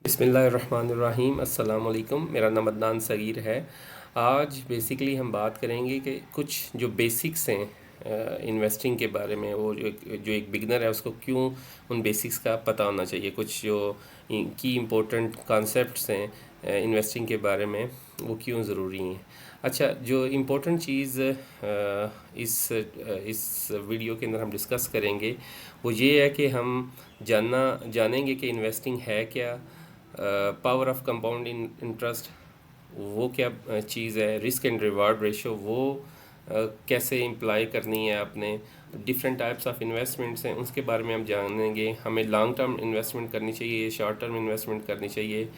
बिस्मिल्लाहिर्रहमानिर्रहीम अस्सलाम वालेकुम। मेरा नाम अदनान सगीर है। आज बेसिकली हम बात करेंगे कि कुछ जो बेसिक्स हैं इन्वेस्टिंग के बारे में, वो जो एक बिगनर है उसको क्यों उन बेसिक्स का पता होना चाहिए। कुछ जो की इम्पोर्टेंट कॉन्सेप्ट्स हैं इन्वेस्टिंग के बारे में, वो क्यों ज़रूरी हैं। अच्छा, जो इम्पोर्टेंट चीज़ इस वीडियो के अंदर हम डिस्कस करेंगे वो ये है कि हम जानेंगे कि इन्वेस्टिंग है क्या, पावर ऑफ कंपाउंड इंटरेस्ट वो क्या चीज़ है, रिस्क एंड रिवार्ड रेशो वो कैसे इम्प्लाई करनी है आपने, डिफरेंट टाइप्स ऑफ इन्वेस्टमेंट्स हैं उसके बारे में हम जानेंगे। हमें लॉन्ग टर्म इन्वेस्टमेंट करनी चाहिए, शॉर्ट टर्म इन्वेस्टमेंट करनी चाहिए,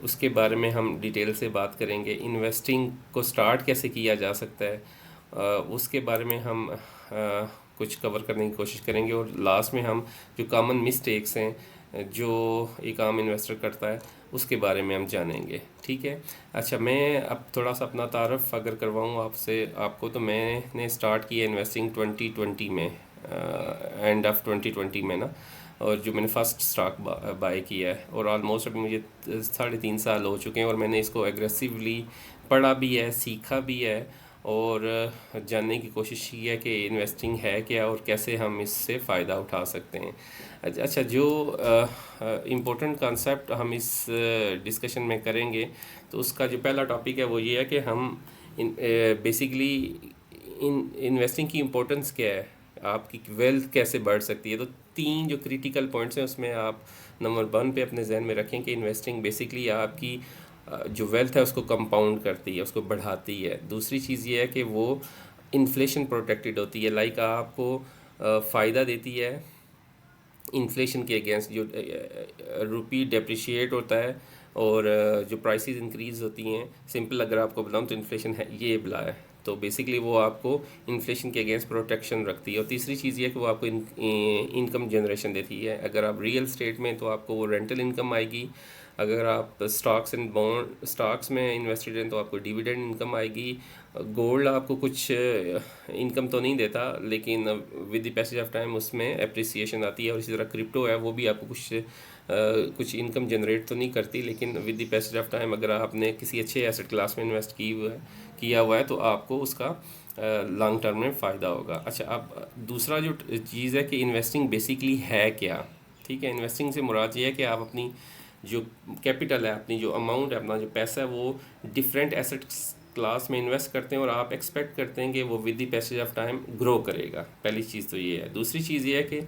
उसके बारे में हम डिटेल से बात करेंगे। इन्वेस्टिंग को स्टार्ट कैसे किया जा सकता है उसके बारे में हम कुछ कवर करने की कोशिश करेंगे। और लास्ट में हम जो कॉमन मिस्टेक्स हैं जो एक आम इन्वेस्टर करता है उसके बारे में हम जानेंगे। ठीक है। अच्छा, मैं अब थोड़ा सा अपना तारफ़ अगर करवाऊँ आपको, तो मैंने स्टार्ट किया इन्वेस्टिंग 2020 में, एंड ऑफ 2020 में ना। और जो मैंने फ़र्स्ट स्टॉक बाय किया है, और ऑलमोस्ट अभी मुझे 3.5 साल हो चुके हैं, और मैंने इसको एग्रेसिवली पढ़ा भी है, सीखा भी है, और जानने की कोशिश की है कि इन्वेस्टिंग है क्या और कैसे हम इससे फ़ायदा उठा सकते हैं। अच्छा, जो इम्पोर्टेंट कॉन्सेप्ट हम इस डिस्कशन में करेंगे, तो उसका जो पहला टॉपिक है वो ये है कि हम बेसिकली इन्वेस्टिंग की इम्पोर्टेंस क्या है, आपकी वेल्थ कैसे बढ़ सकती है। तो 3 जो क्रिटिकल पॉइंट्स हैं उसमें आप नंबर 1 पे अपने जहन में रखें कि इन्वेस्टिंग बेसिकली आपकी जो वेल्थ है उसको कंपाउंड करती है, उसको बढ़ाती है। दूसरी चीज़ ये है कि वो इन्फ्लेशन प्रोटेक्टेड होती है, लाइक आपको फ़ायदा देती है इन्फ्लेशन के अगेंस्ट। जो रुपी डेप्रिशिएट होता है और जो प्राइसेस इंक्रीज़ होती हैं, सिंपल अगर आपको बताऊं तो इन्फ्लेशन है ये बला है, तो बेसिकली वो आपको इन्फ्लेशन के अगेंस्ट प्रोटेक्शन रखती है। और तीसरी चीज़ ये है कि वो आपको इनकम जनरेशन देती है। अगर आप रियल स्टेट में, तो आपको वो रेंटल इनकम आएगी। अगर आप स्टॉक्स में इन्वेस्टेड हैं तो आपको डिविडेंड इनकम आएगी। गोल्ड आपको कुछ इनकम तो नहीं देता, लेकिन with the passage of time उसमें अप्रिसिएशन आती है। और इसी तरह क्रिप्टो है, वो भी आपको कुछ इनकम जनरेट तो नहीं करती, लेकिन with the passage of time अगर आपने किसी अच्छे एसेट क्लास में इन्वेस्ट किया हुआ है तो आपको उसका लॉन्ग टर्म में फ़ायदा होगा। अच्छा, अब दूसरा जो चीज़ है कि इन्वेस्टिंग बेसिकली है क्या। ठीक है, इन्वेस्टिंग से मुराद ये है कि आप अपनी जो कैपिटल है, अपनी जो अमाउंट है, अपना जो पैसा है, वो डिफरेंट एसेट क्लास में इन्वेस्ट करते हैं और आप एक्सपेक्ट करते हैं कि वो with the passage of time grow करेगा। पहली चीज़ तो ये है। दूसरी चीज़ ये है कि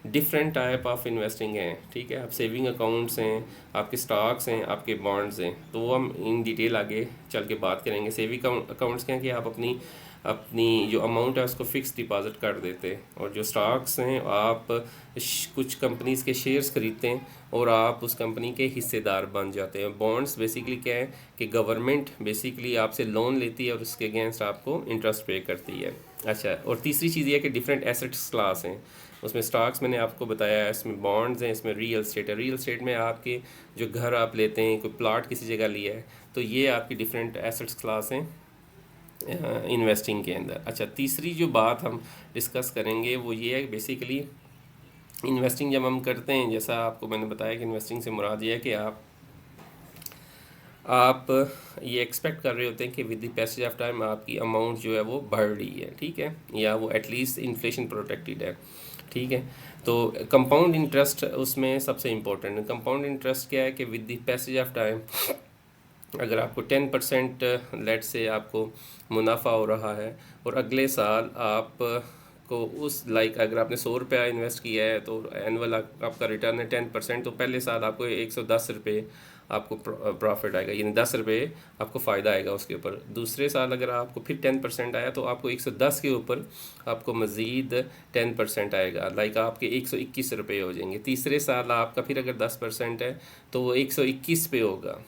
डिफरेंट टाइप ऑफ इन्वेस्टिंग हैं। ठीक है, आप सेविंग अकाउंट्स हैं, आपके स्टॉक्स हैं, आपके बॉन्ड्स हैं, तो वो हम इन डिटेल आगे चल के बात करेंगे। सेविंग अकाउंट्स क्या है कि आप अपनी अपनी जो अमाउंट है उसको फिक्स डिपॉजिट कर देते हैं, और जो स्टॉक्स हैं आप कुछ कंपनीज़ के शेयर्स खरीदते हैं और आप उस कंपनी के हिस्सेदार बन जाते हैं। बॉन्ड्स बेसिकली क्या है कि गवर्नमेंट बेसिकली आपसे लोन लेती है और उसके अगेंस्ट आपको इंटरेस्ट पे करती है। अच्छा, और तीसरी चीज़ ये है कि डिफरेंट एसेट्स क्लास हैं। उसमें स्टॉक्स मैंने आपको बताया है, इसमें बॉन्ड्स हैं, इसमें रियल स्टेट है। रियल स्टेट में आपके जो घर आप लेते हैं, कोई प्लाट किसी जगह लिया है, तो ये आपकी डिफरेंट एसेट्स क्लास हैं इन्वेस्टिंग के अंदर। अच्छा, तीसरी जो बात हम डिस्कस करेंगे वो ये है बेसिकली इन्वेस्टिंग जब हम करते हैं, जैसा आपको मैंने बताया कि इन्वेस्टिंग से मुराद ये है कि आप ये एक्सपेक्ट कर रहे होते हैं कि with the passage of time आपकी अमाउंट जो है वो बढ़ रही है। ठीक है, या वो एटलीस्ट इन्फ्लेशन प्रोटेक्टेड है। ठीक है, तो कंपाउंड इंटरेस्ट उसमें सबसे इम्पोर्टेंट है। कंपाउंड इंटरेस्ट क्या है कि with the passage of time अगर आपको 10% लेट से आपको मुनाफा हो रहा है, और अगले साल आप को उस लाइक अगर आपने 100 रुपया इन्वेस्ट किया है तो एनुअल आपका रिटर्न है 10%, तो पहले साल आपको 110 रुपये आपको प्रॉफिट आएगा, यानी 10 रुपये आपको फ़ायदा आएगा उसके ऊपर। दूसरे साल अगर आपको फिर 10% आया तो आपको 110 के ऊपर आपको मज़ीद 10% आएगा, लाइक आपके 121 रुपये हो जाएंगे। तीसरे साल आपका फिर अगर 10% है तो वो 121 पे होगा।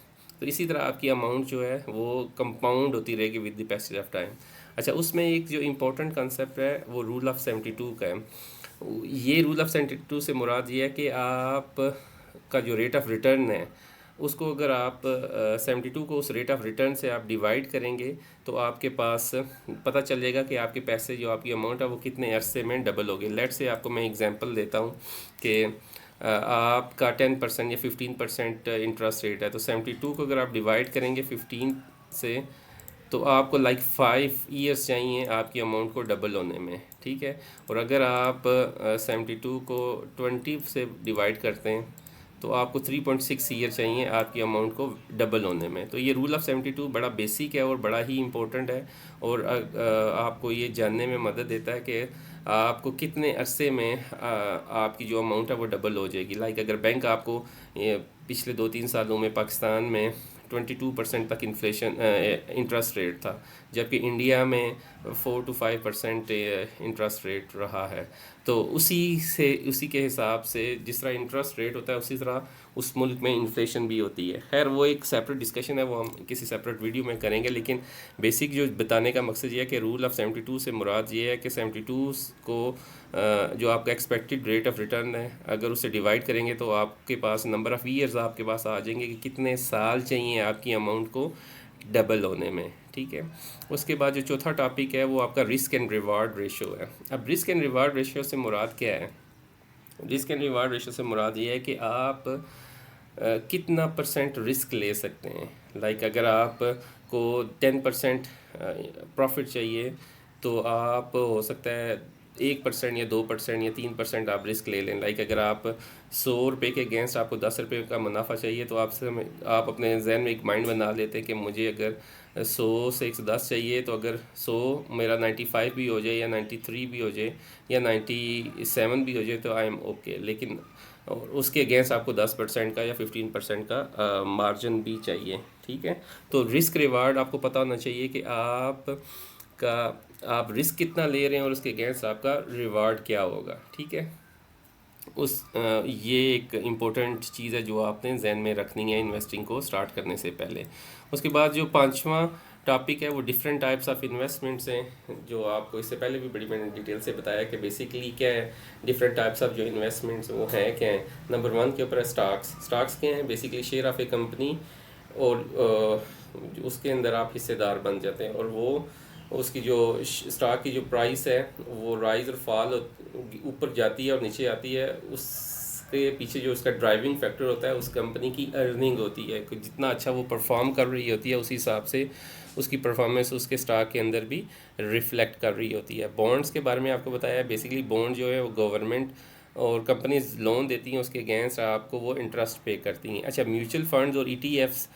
तो इसी तरह आपकी अमाउंट जो है वो कंपाउंड होती रहेगी with the passage of time. अच्छा, उसमें एक जो इम्पोर्टेंट कंसेप्ट है वो रूल ऑफ 72 का है। ये रूल ऑफ 72 से मुराद ये है कि आप का जो रेट ऑफ रिटर्न है उसको अगर आप 72 को उस रेट ऑफ रिटर्न से आप डिवाइड करेंगे तो आपके पास पता चल जाएगा कि आपके पैसे जो आपकी अमाउंट है वो कितने अरसे में डबल हो गए। लेट से आपको मैं एग्जांपल देता हूँ कि आपका 10% या 15% इंटरेस्ट रेट है, तो 72 को अगर आप डिवाइड करेंगे 15 से, तो आपको लाइक 5 ईयर्स चाहिए आपकी अमाउंट को डबल होने में, ठीक है। और अगर आप 72 को 20 से डिवाइड करते हैं तो आपको 3.6 ईयर चाहिए आपकी अमाउंट को डबल होने में। तो ये रूल ऑफ 72 बड़ा बेसिक है और बड़ा ही इम्पोर्टेंट है, और आपको ये जानने में मदद देता है कि आपको कितने अरसे में आपकी जो अमाउंट है वो डबल हो जाएगी। लाइक अगर बैंक आपको पिछले 2-3 सालों में पाकिस्तान में 22% तक इन्फ्लेशन इंटरेस्ट रेट था, जबकि इंडिया में 4 to 5% इंटरेस्ट रेट रहा है। तो उसी के हिसाब से जिस तरह इंटरेस्ट रेट होता है उसी तरह उस मुल्क में इन्फ्लेशन भी होती है। खैर वो एक सेपरेट डिस्कशन है, वो हम किसी सेपरेट वीडियो में करेंगे, लेकिन बेसिक जो बताने का मकसद ये है कि रूल ऑफ 72 से मुराद ये है कि 72 को जो आपका एक्सपेक्टेड रेट ऑफ रिटर्न है, अगर उसे डिवाइड करेंगे तो आपके पास नंबर ऑफ़ ईयर्स आपके पास आ जाएंगे कि कितने साल चाहिए आपकी अमाउंट को डबल होने में, ठीक है। उसके बाद जो चौथा टॉपिक है वो आपका रिस्क एंड रिवार्ड रेशो है। अब रिस्क एंड रिवार्ड रेशो से मुराद क्या है? रिस्क एंड रिवार्ड रेशो से मुराद ये है कि आप कितना परसेंट रिस्क ले सकते हैं। लाइक अगर आप को 10% प्रॉफिट चाहिए तो आप हो सकता है 1% या 2% या 3% आप रिस्क ले लें। लाइक अगर आप 100 रुपये के अगेंस्ट आपको 10 रुपये का मुनाफा चाहिए, तो आप अपने जहन में एक माइंड बना लेते हैं कि मुझे अगर 100 से 110 चाहिए, तो अगर 100 मेरा 95 भी हो जाए या 93 भी हो जाए या 97 भी हो जाए तो आई एम ओके। लेकिन और उसके अगेंस्ट आपको 10% का या 15% का मार्जिन भी चाहिए, ठीक है। तो रिस्क रिवार्ड आपको पता होना चाहिए कि आप रिस्क कितना ले रहे हैं और उसके अगेंस्ट आपका रिवार्ड क्या होगा, ठीक है। ये एक इम्पोर्टेंट चीज़ है जो आपने जहन में रखनी है इन्वेस्टिंग को स्टार्ट करने से पहले। उसके बाद जो पांचवा टॉपिक है वो डिफरेंट टाइप्स ऑफ इन्वेस्टमेंट्स हैं, जो आपको इससे पहले भी बड़ी मैंने डिटेल से बताया कि बेसिकली क्या है डिफरेंट टाइप्स ऑफ जो इन्वेस्टमेंट्स वो हैं क्या हैं। नंबर 1 के ऊपर है स्टॉक्स क्या हैं? Basically share of A company, और उसके अंदर आप हिस्सेदार बन जाते हैं, और वो उसकी जो स्टॉक की जो प्राइस है वो राइज और फॉल ऊपर जाती है और नीचे आती है, उसके पीछे जो उसका ड्राइविंग फैक्टर होता है उस कंपनी की अर्निंग होती है कि जितना अच्छा वो परफॉर्म कर रही होती है उसी हिसाब से उसकी परफॉर्मेंस उसके स्टॉक के अंदर भी रिफ्लेक्ट कर रही होती है। बॉन्ड्स के बारे में आपको बताया है, बेसिकली बॉन्ड जो है वो गवर्नमेंट और कंपनीज लोन देती हैं, उसके अगेंस्ट आपको वो इंटरेस्ट पे करती हैं। अच्छा, म्यूचुअल फंड्स और ईटीएफ्स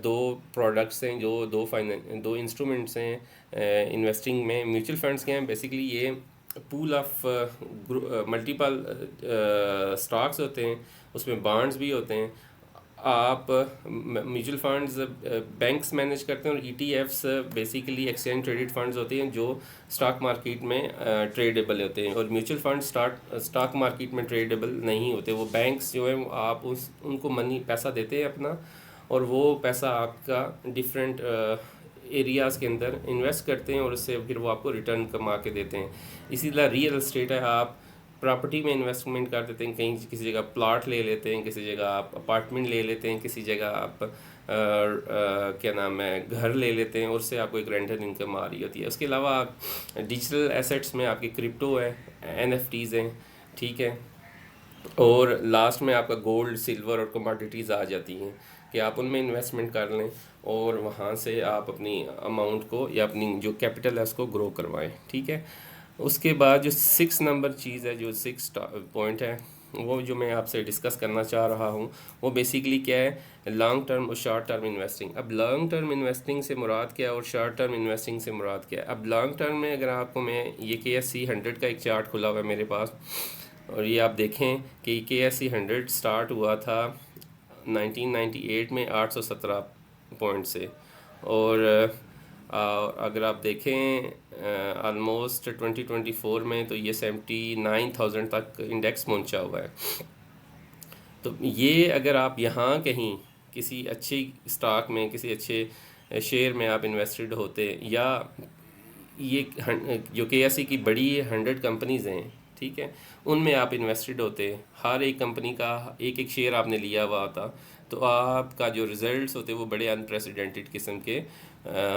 दो प्रोडक्ट्स हैं, जो दो इंस्ट्रूमेंट्स हैं इन्वेस्टिंग में। म्यूचुअल फंड्स क्या हैं? बेसिकली ये पूल ऑफ मल्टीपल स्टॉक्स होते हैं, उसमें बॉन्ड्स भी होते हैं। आप म्यूचुअल फंड्स बैंक्स मैनेज करते हैं, और ETFs basically exchange traded funds होते हैं जो स्टॉक मार्केट में ट्रेडेबल होते हैं। और म्यूचुअल फंड स्टॉक मार्केट में ट्रेडेबल नहीं होते, वो बैंक्स जो है आप उनको मनी पैसा देते हैं अपना, और वो पैसा आपका डिफरेंट एरियाज़ के अंदर इन्वेस्ट करते हैं और उससे फिर वो आपको रिटर्न कमा के देते हैं। इसी तरह रियल एस्टेट है, आप प्रॉपर्टी में इन्वेस्टमेंट कर देते हैं, कहीं किसी जगह प्लॉट ले लेते हैं, किसी जगह आप अपार्टमेंट ले लेते हैं, किसी जगह आप क्या नाम है घर ले लेते हैं, और उससे आपको एक रेंटल इनकम आ रही होती है। उसके अलावा डिजिटल एसेट्स में आपकी क्रिप्टो है, एनएफटीज़ हैं, ठीक है। और लास्ट में आपका गोल्ड, सिल्वर और कमोडिटीज़ आ जाती हैं कि आप उनमें इन्वेस्टमेंट कर लें और वहाँ से आप अपनी अमाउंट को या अपनी जो कैपिटल है उसको ग्रो करवाएं, ठीक है। उसके बाद जो 6 नंबर चीज़ है, जो 6 पॉइंट है, वो जो मैं आपसे डिस्कस करना चाह रहा हूँ वो बेसिकली क्या है, लॉन्ग टर्म और शॉर्ट टर्म इन्वेस्टिंग। अब लॉन्ग टर्म इन्वेस्टिंग से मुराद क्या है और शॉर्ट टर्म इन्वेस्टिंग से मुराद क्या है? अब लॉन्ग टर्म में अगर आपको मैं ये KSE 100 का एक चार्ट खुला हुआ है मेरे पास, और ये आप देखें कि KSE 100 स्टार्ट हुआ था 1998 में 817 पॉइंट से, और अगर आप देखें ऑलमोस्ट 2024 में तो ये 79,000 तक इंडेक्स पहुंचा हुआ है। तो ये अगर आप यहाँ कहीं किसी अच्छी स्टॉक में, किसी अच्छे शेयर में आप इन्वेस्टेड होते, या ये जो KSE की बड़ी 100 कंपनीज़ हैं, ठीक है, उनमें आप इन्वेस्टेड होते, हर एक कंपनी का एक एक शेयर आपने लिया हुआ था, तो आपका जो रिज़ल्ट्स होते वो बड़े अनप्रेसिडेंटेड किस्म के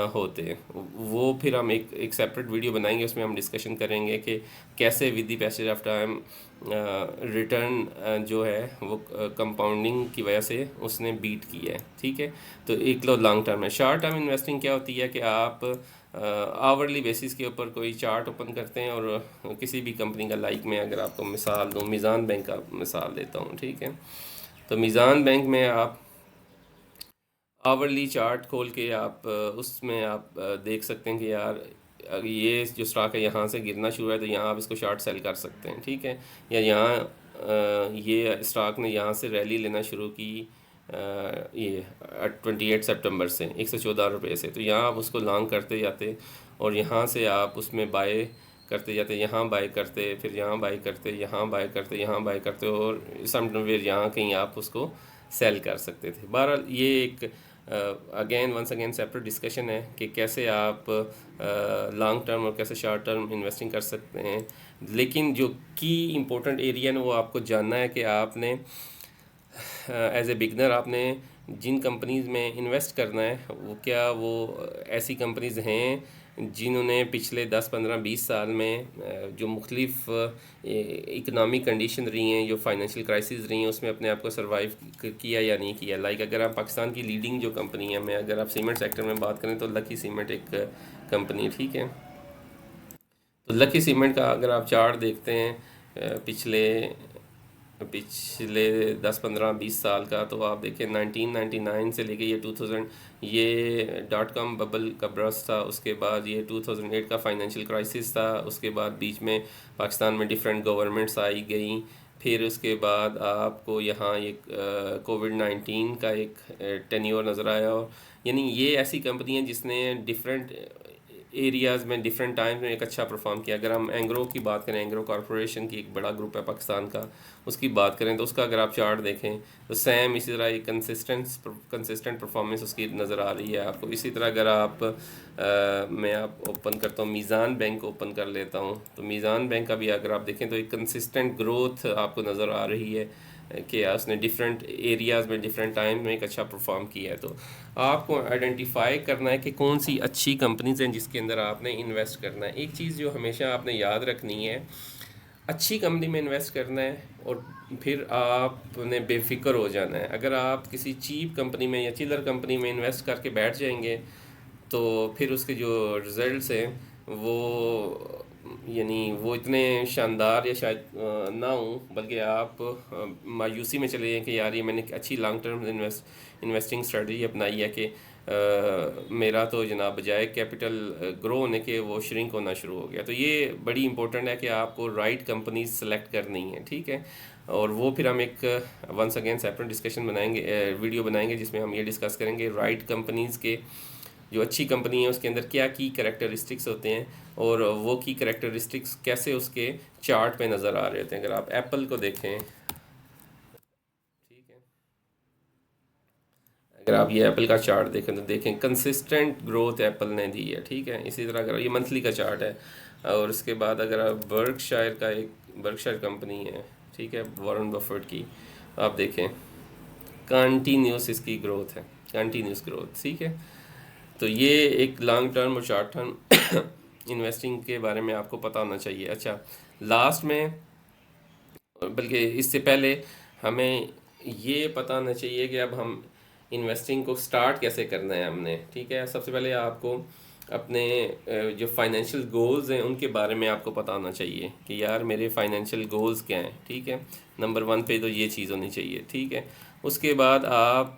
होते हैं। वो फिर हम एक सेपरेट वीडियो बनाएंगे, उसमें हम डिस्कशन करेंगे कि कैसे with the passage of time return जो है वो कंपाउंडिंग की वजह से उसने बीट किया है। ठीक है, तो एक लो लॉन्ग टर्म है। शॉर्ट टर्म इन्वेस्टिंग क्या होती है कि आप आवरली बेसिस के ऊपर कोई चार्ट ओपन करते हैं और किसी भी कंपनी का, लाइक मैं अगर आपको मिसाल दूँ, मीज़ान बैंक का मिसाल देता हूँ। ठीक है, तो मीज़ान बैंक में आप आवरली चार्ट खोल के आप उसमें आप देख सकते हैं कि यार ये जो स्टॉक है यहाँ से गिरना शुरू है, तो यहाँ आप इसको शॉर्ट सेल कर सकते हैं। ठीक है, या यहाँ ये स्टॉक ने यहाँ से रैली लेना शुरू की ये 28 सितंबर से 114 रुपये से, तो यहाँ आप उसको लॉन्ग करते जाते और यहाँ से आप उसमें बाय करते जाते, यहाँ बाय करते, फिर यहाँ बाय करते, यहाँ बाय करते, यहाँ बाय करते, और समवेयर यहाँ कहीं आप उसको सेल कर सकते थे। बहरहाल ये एक again once again separate discussion है कि कैसे आप लॉन्ग टर्म और कैसे शॉर्ट टर्म इन्वेस्टिंग कर सकते हैं। लेकिन जो की इम्पोर्टेंट एरिया है वो आपको जानना है कि आपने एज ए बिगनर आपने जिन कंपनीज़ में इन्वेस्ट करना है वो क्या वो ऐसी कंपनीज़ हैं जिन्होंने पिछले 10 15 20 साल में जो मुख्तलिफ इकनॉमिक कंडीशन रही हैं, जो फाइनेंशियल क्राइसिस रही हैं, उसमें अपने आप को सर्वाइव किया या नहीं किया। लाइक अगर आप पाकिस्तान की लीडिंग जो कंपनी है, मैं अगर आप सीमेंट सेक्टर में बात करें तो लकी सीमेंट एक कंपनी। ठीक है, तो लकी सीमेंट का अगर आप चार्ट देखते हैं पिछले पिछले 10 15 20 साल का, तो आप देखें 1999 से लेके ये 2000, ये डॉट कॉम बबल का बर्स्ट था, उसके बाद ये 2008 का फाइनेंशियल क्राइसिस था, उसके बाद बीच में पाकिस्तान में डिफरेंट गवर्नमेंट्स आई गई, फिर उसके बाद आपको यहाँ ये कोविड-19 का एक टेन्योर नज़र आया। और यानी ये ऐसी कंपनी है जिसने डिफरेंट एरियाज़ में डिफरेंट टाइम्स में एक अच्छा परफॉर्म किया। अगर हम एंग्रो की बात करें, एंग्रो कॉरपोरेशन की एक बड़ा ग्रुप है पाकिस्तान का, उसकी बात करें तो उसका अगर आप चार्ट देखें तो सेम इसी तरह एक कंसिस्टेंट परफॉर्मेंस उसकी नज़र आ रही है आपको। इसी तरह अगर आप मैं आप ओपन करता हूँ, मीज़ान बैंक ओपन कर लेता हूँ, तो मीज़ान बैंक का भी अगर आप देखें तो एक कंसिस्टेंट ग्रोथ आपको नज़र आ रही है कि उसने डिफरेंट एरियाज़ में डिफरेंट टाइम में एक अच्छा परफॉर्म किया है। तो आपको आइडेंटिफाई करना है कि कौन सी अच्छी कंपनीज हैं जिसके अंदर आपने इन्वेस्ट करना है। एक चीज़ जो हमेशा आपने याद रखनी है, अच्छी कंपनी में इन्वेस्ट करना है और फिर आपने बेफिक्र हो जाना है। अगर आप किसी चीप कंपनी में या चिलर कंपनी में इन्वेस्ट करके बैठ जाएंगे तो फिर उसके जो रिज़ल्ट्स हैं वो यानी वो इतने शानदार या शायद ना हो, बल्कि आप मायूसी में चले जाएं कि यार ये मैंने अच्छी लॉन्ग टर्म इन्वेस्टिंग स्ट्रेटजी अपनाई है कि मेरा तो जनाब बजाय कैपिटल ग्रो होने के वो श्रिंक होना शुरू हो गया। तो ये बड़ी इंपॉर्टेंट है कि आपको राइट कंपनीज सेलेक्ट करनी है। ठीक है, और वो फिर हम एक वंस अगेन सेपरेट डिस्कशन बनाएंगे, वीडियो बनाएंगे जिसमें हम ये डिस्कस करेंगे राइट कंपनीज़ के, जो अच्छी कंपनी है उसके अंदर क्या की करेक्टरिस्टिक्स होते हैं और वो की करेक्टरिस्टिक्स कैसे उसके चार्ट पे नज़र आ रहे होते हैं। अगर आप एप्पल को देखें, ठीक है, अगर आप ये एप्पल का चार्ट देखें तो देखें कंसिस्टेंट ग्रोथ एप्पल ने दी है। ठीक है, इसी तरह अगर ये मंथली का चार्ट है, और उसके बाद अगर आप बर्कशायर का, एक बर्कशायर कंपनी है, ठीक है, वॉरेन बफेट की, आप देखें कंटिन्यूस इसकी ग्रोथ है, कंटिन्यूस ग्रोथ। ठीक है, तो ये एक लॉन्ग टर्म और शॉर्ट टर्म इन्वेस्टिंग के बारे में आपको पता होना चाहिए। अच्छा, लास्ट में, बल्कि इससे पहले हमें ये पता होना चाहिए कि अब हम इन्वेस्टिंग को स्टार्ट कैसे करना है हमने। ठीक है, सबसे पहले आपको अपने जो फाइनेंशियल गोल्स हैं उनके बारे में आपको पता होना चाहिए कि यार मेरे फाइनेंशियल गोल्स क्या हैं। ठीक है, नंबर 1 पे तो ये चीज़ होनी चाहिए। ठीक है, उसके बाद आप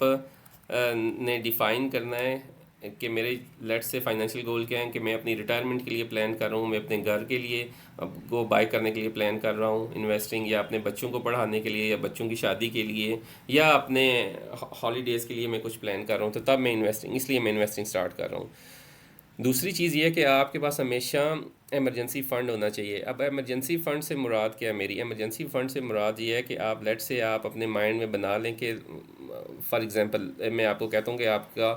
ने डिफ़ाइन करना है कि मेरे लेट से फाइनेंशियल गोल क्या है, कि मैं अपनी रिटायरमेंट के लिए प्लान कर रहा हूँ, मैं अपने घर के लिए अब को बाय करने के लिए प्लान कर रहा हूँ इन्वेस्टिंग, या अपने बच्चों को पढ़ाने के लिए, या बच्चों की शादी के लिए, या अपने हॉलीडेज़ के लिए मैं कुछ प्लान कर रहा हूँ, तो तब मैं इन्वेस्टिंग, इसलिए मैं इन्वेस्टिंग स्टार्ट कर रहा हूँ। दूसरी चीज़ ये है कि आपके पास हमेशा इमरजेंसी फ़ंड होना चाहिए। अब इमरजेंसी फ़ंड से मुराद क्या है, मेरी इमरजेंसी फ़ंड से मुराद ये है कि आप लेट से आप अपने माइंड में बना लें कि फॉर एग्ज़ाम्पल मैं आपको कहता हूँ कि आपका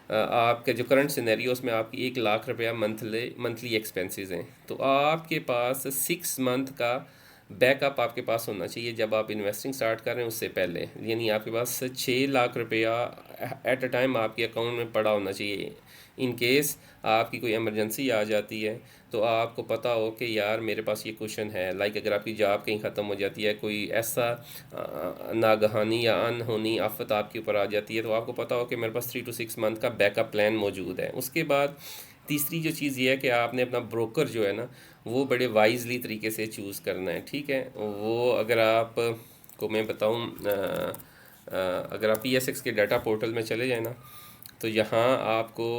आपके जो करंट सिनेरियो उसमें आपकी 1 लाख रुपया मंथली एक्सपेंसेस हैं, तो आपके पास 6 मंथ का बैकअप आपके पास होना चाहिए जब आप इन्वेस्टिंग स्टार्ट कर रहे हैं उससे पहले, यानी आपके पास 6 लाख रुपया एट अ टाइम आपके अकाउंट में पड़ा होना चाहिए। इन केस आपकी कोई इमरजेंसी आ जाती है तो आपको पता हो कि यार मेरे पास ये क्वेश्चन है, लाइक अगर आपकी जॉब कहीं ख़त्म हो जाती है, कोई ऐसा नागहानी या अनहोनी आफत आपके ऊपर आ जाती है, तो आपको पता हो कि मेरे पास 3 to 6 मंथ का बैकअप प्लान मौजूद है। उसके बाद तीसरी जो चीज़ ये है कि आपने अपना ब्रोकर जो है ना वो बड़े वाइजली तरीके से चूज़ करना है, ठीक है। वो अगर आप को मैं बताऊं, अगर आप PSX के डाटा पोर्टल में चले जाए ना, तो यहाँ आपको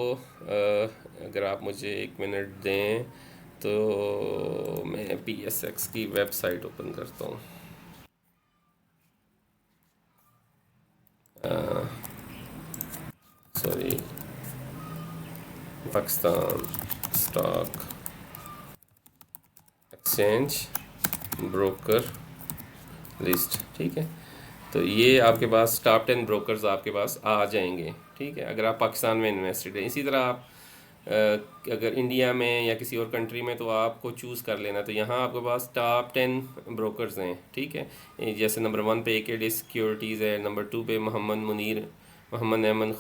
अगर आप मुझे 1 मिनट दें तो मैं PSX की वेबसाइट ओपन करता हूँ। Sorry, Pakistan stock exchange broker list, ठीक है। तो ये आपके पास टॉप 10 ब्रोकर्स आपके पास आ जाएंगे, ठीक है, अगर आप पाकिस्तान में इन्वेस्टेड हैं। इसी तरह आप अगर इंडिया में या किसी और कंट्री में, तो आपको चूज़ कर लेना। तो यहाँ आपके पास टॉप 10 ब्रोकर्स हैं, ठीक है। जैसे नंबर 1 पे AKD सिक्योरिटीज़ है, नंबर 2 पे मोहम्मद मुनीर, मोहम्मद अहमद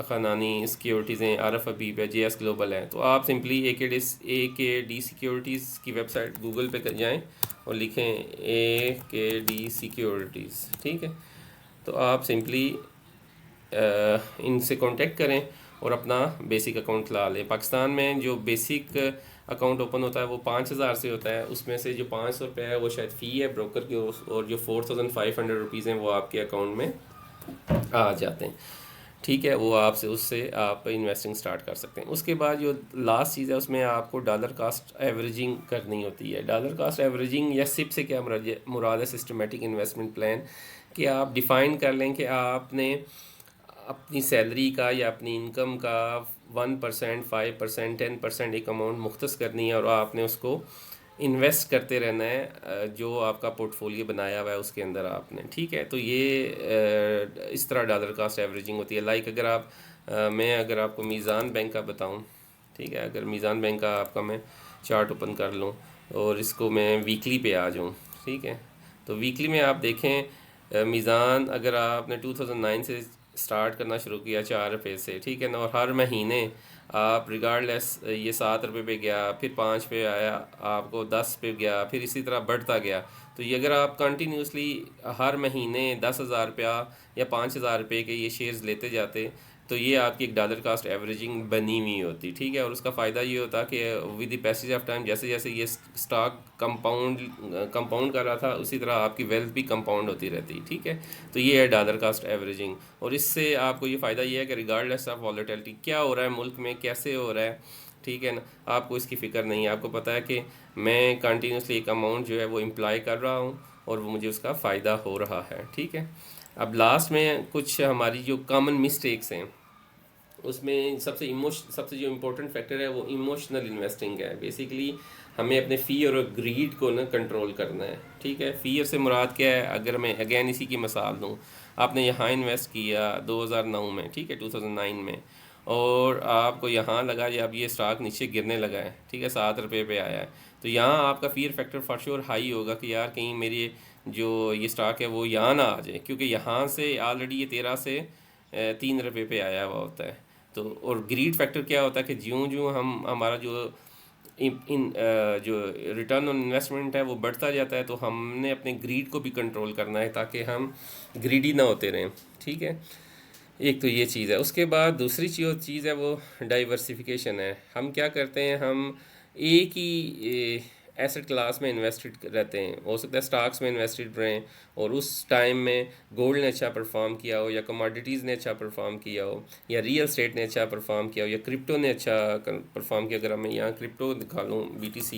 ख़ानानी सिक्योरिटीज़ हैं, आरफ हबीब है, JS ग्लोबल है। तो आप सिंपली AKD सिक्योरिटीज़ की वेबसाइट गूगल पे जाएँ और लिखें AKD सिक्योरिटीज़, ठीक है। तो आप सिंपली इनसे कांटेक्ट करें और अपना बेसिक अकाउंट खुला लें। पाकिस्तान में जो बेसिक अकाउंट ओपन होता है वो 5,000 से होता है, उसमें से जो 500 रुपये है वो शायद फ़ी है ब्रोकर की, और जो 4,500 रुपीज़ हैं वो आपके अकाउंट में आ जाते हैं, ठीक है। वो आपसे उससे आप इन्वेस्टिंग स्टार्ट कर सकते हैं। उसके बाद जो लास्ट चीज़ है उसमें आपको डॉलर कास्ट एवरेजिंग करनी होती है। डॉलर कास्ट एवरेजिंग या सिप से क्या मुराद है, सिस्टमेटिक इन्वेस्टमेंट प्लान, कि आप डिफ़ाइन कर लें कि आपने अपनी सैलरी का या अपनी इनकम का 1%, 5%, 10% एक अमाउंट मुख्तस करनी है और आपने उसको इन्वेस्ट करते रहना है, जो आपका पोर्टफोलियो बनाया हुआ है उसके अंदर आपने, ठीक है। तो ये इस तरह डॉलर कास्ट एवरेजिंग होती है। लाइक अगर आप मैं अगर आपको मीज़ान बैंक का बताऊं, ठीक है, अगर मीज़ान बैंक का आपका मैं चार्ट ओपन कर लूं और इसको मैं वीकली पे आ जाऊं, ठीक है। तो वीकली में आप देखें, मीज़ान अगर आपने 2009 से स्टार्ट करना शुरू किया 4 रुपये से, ठीक है ना, और हर महीने आप रिगार्डलेस ये 7 रुपये पे गया, फिर 5 पे आया, आपको 10 पे गया, फिर इसी तरह बढ़ता गया। तो ये अगर आप कंटिन्यूसली हर महीने 10,000 रुपया या 5,000 रुपये के ये शेयर्स लेते जाते, तो ये आपकी एक डॉलर कास्ट एवरेजिंग बनी हुई होती, ठीक है। और उसका फ़ायदा ये होता कि with the passage of time जैसे जैसे ये स्टॉक कंपाउंड कर रहा था, उसी तरह आपकी वेल्थ भी कंपाउंड होती रहती, ठीक है। तो ये है डॉलर कास्ट एवरेजिंग, और इससे आपको ये फ़ायदा ये है कि रिगार्डलेस ऑफ वॉलेटिलिटी क्या हो रहा है मुल्क में, कैसे हो रहा है, ठीक है ना, आपको इसकी फ़िक्र नहीं है। आपको पता है कि मैं कंटिन्यूसली एक अमाउंट जो है वो इम्प्लाई कर रहा हूँ और वो मुझे उसका फ़ायदा हो रहा है, ठीक है। अब लास्ट में कुछ हमारी जो कॉमन मिस्टेक्स हैं, उसमें सबसे जो इम्पोर्टेंट फैक्टर है वो इमोशनल इन्वेस्टिंग है। बेसिकली हमें अपने फ़ियर और ग्रीड को ना कंट्रोल करना है, ठीक है। फ़ियर से मुराद क्या है, अगर मैं अगेन इसी की मिसाल दूँ, आपने यहाँ इन्वेस्ट किया 2009 में, ठीक है, 2009 में, और आपको यहाँ लगा ये अब ये स्टॉक नीचे गिरने लगा है, ठीक है, 7 रुपये पे आया है, तो यहाँ आपका fear factor for sure high होगा कि यार कहीं मेरी जो ये स्टॉक है वो यहाँ ना आ जाए, क्योंकि यहाँ से ऑलरेडी ये 13 से 3 रुपये पे आया हुआ होता है। तो और ग्रीड फैक्टर क्या होता है कि ज्यों ज्यों हम हमारा जो जो रिटर्न ऑन इन्वेस्टमेंट है वो बढ़ता जाता है, तो हमने अपने ग्रीड को भी कंट्रोल करना है ताकि हम ग्रीडी ना होते रहें, ठीक है। एक तो ये चीज़ है। उसके बाद दूसरी चीज़ है वो डाइवर्सिफिकेशन है। हम क्या करते हैं, हम एक ही एसेट क्लास में इन्वेस्टेड रहते हैं। हो सकता है स्टॉक्स में इन्वेस्टेड रहें और उस टाइम में गोल्ड ने अच्छा परफॉर्म किया हो, या कमोडिटीज़ ने अच्छा परफॉर्म किया हो, या रियल स्टेट ने अच्छा परफॉर्म किया हो, या क्रिप्टो ने अच्छा परफॉर्म किया। अगर मैं यहाँ क्रिप्टो निकालूँ BTC,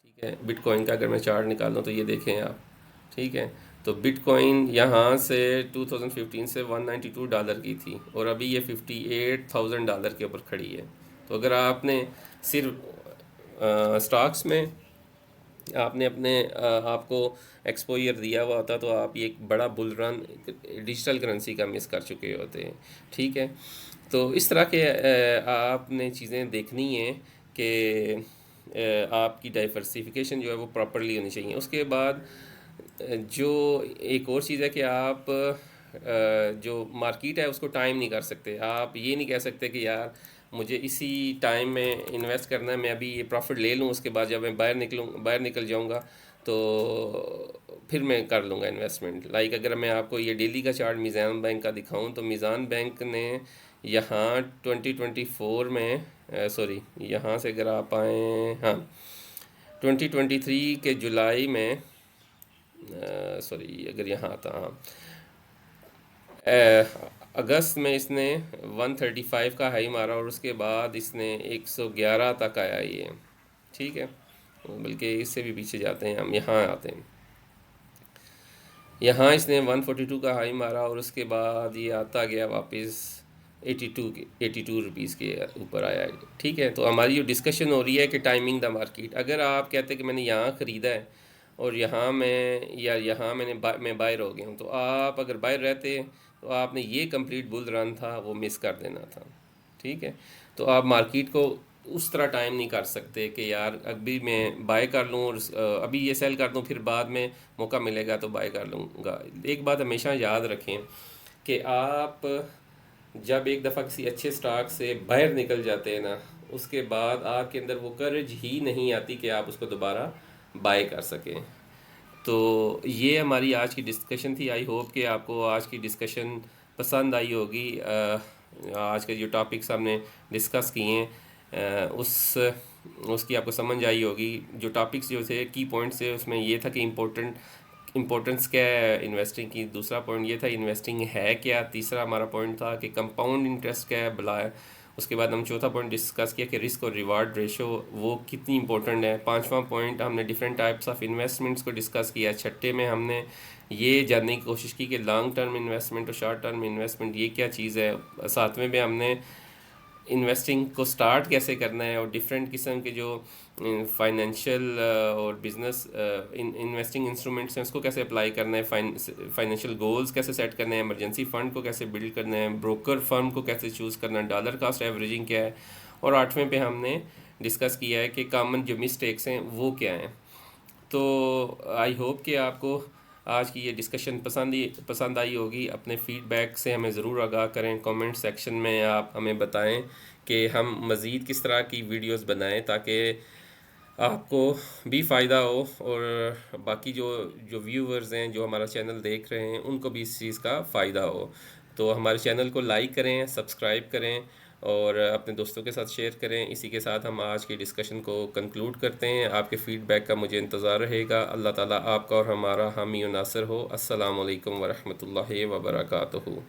ठीक है, बिटकॉइन का अगर मैं चार्ट निकालूँ तो ये देखें आप, ठीक है। तो बिटकॉइन यहाँ से 2015 से $192 की थी और अभी ये $58,000 के ऊपर खड़ी है। तो अगर आपने सिर्फ स्टॉक्स में आपने अपने आपको एक्सपोजर दिया हुआ होता, तो आप ये एक बड़ा बुल रन डिजिटल करेंसी का मिस कर चुके होते हैं, ठीक है। तो इस तरह के आपने चीज़ें देखनी हैं कि आपकी डाइवर्सिफिकेशन जो है वो प्रॉपरली होनी चाहिए। उसके बाद जो एक और चीज़ है कि आप जो मार्केट है उसको टाइम नहीं कर सकते। आप ये नहीं कह सकते कि यार मुझे इसी टाइम में इन्वेस्ट करना है, मैं अभी ये प्रॉफिट ले लूँ, उसके बाद जब मैं बाहर निकल जाऊँगा तो फिर मैं कर लूँगा इन्वेस्टमेंट। लाइक अगर मैं आपको ये डेली का चार्ट मीज़ान बैंक का दिखाऊं तो मीज़ान बैंक ने यहाँ 2024 में सॉरी यहाँ से अगर आप आएँ, हाँ 2023 के जुलाई में, सॉरी अगर यहाँ आता, हाँ अगस्त में इसने 135 का हाई मारा और उसके बाद इसने 111 तक आया ये। ठीक है, बल्कि इससे भी पीछे जाते हैं, हम यहाँ आते हैं। यहाँ इसने 142 का हाई मारा और उसके बाद ये आता गया वापस 82 रुपीज़ के ऊपर आया है। ठीक है, तो हमारी जो डिस्कशन हो रही है कि टाइमिंग द मार्केट, अगर आप कहते हैं कि मैंने यहाँ ख़रीदा है और यहाँ मैं या यहाँ मैं बायर हो गया हूँ, तो आप अगर बायर रहते तो आपने ये कंप्लीट बुल रन था वो मिस कर देना था। ठीक है, तो आप मार्केट को उस तरह टाइम नहीं कर सकते कि यार अभी मैं बाय कर लूँ और अभी ये सेल कर दूँ, फिर बाद में मौका मिलेगा तो बाय कर लूँगा। एक बात हमेशा याद रखें कि आप जब एक दफ़ा किसी अच्छे स्टॉक से बाहर निकल जाते हैं ना, उसके बाद आपके अंदर वो करज ही नहीं आती कि आप उसको दोबारा बाय कर सकें। तो ये हमारी आज की डिस्कशन थी। आई होप कि आपको आज की डिस्कशन पसंद आई होगी। आज के जो टॉपिक्स हमने डिस्कस किए हैं उसकी आपको समझ आई होगी। जो टॉपिक्स जो थे की पॉइंट्स थे उसमें ये था कि इम्पोर्टेंस क्या है इन्वेस्टिंग की, दूसरा पॉइंट ये था इन्वेस्टिंग है क्या, तीसरा हमारा पॉइंट था कि कंपाउंड इंटरेस्ट क्या है भला है, उसके बाद हम चौथा पॉइंट डिस्कस किया कि रिस्क और रिवार्ड रेशो वो कितनी इंपॉर्टेंट है, पांचवा पॉइंट हमने डिफरेंट टाइप्स ऑफ इन्वेस्टमेंट्स को डिस्कस किया, छठे में हमने ये जानने की कोशिश की कि लॉन्ग टर्म इन्वेस्टमेंट और शॉर्ट टर्म इन्वेस्टमेंट ये क्या चीज़ है, सातवें में हमने इन्वेस्टिंग को स्टार्ट कैसे करना है और डिफरेंट किस्म के जो फाइनेंशियल और बिजनेस इन्वेस्टिंग इंस्ट्रूमेंट्स हैं उसको कैसे अप्लाई करना है, फाइनेंशियल गोल्स कैसे सेट करने हैं, इमरजेंसी फंड को कैसे बिल्ड करना है, ब्रोकर फर्म को कैसे चूज़ करना है, डॉलर कास्ट एवरेजिंग क्या है, और आठवें पे हमने डिस्कस किया है कि कॉमन जो मिस्टेक्स हैं वो क्या हैं। तो आई होप कि आपको आज की ये डिस्कशन पसंद आई होगी। अपने फीडबैक से हमें ज़रूर आगाह करें, कमेंट सेक्शन में आप हमें बताएं कि हम मज़ीद किस तरह की वीडियोस बनाएं ताकि आपको भी फ़ायदा हो और बाकी जो जो व्यूवर्स हैं जो हमारा चैनल देख रहे हैं उनको भी इस चीज़ का फ़ायदा हो। तो हमारे चैनल को लाइक करें, सब्सक्राइब करें और अपने दोस्तों के साथ शेयर करें। इसी के साथ हम आज की डिस्कशन को कंक्लूड करते हैं। आपके फ़ीडबैक का मुझे इंतज़ार रहेगा। अल्लाह ताला आपका और हमारा हामी और नासिर हो। अस्सलाम वालेकुम वरहमतुल्लाहि वबरकातुहू।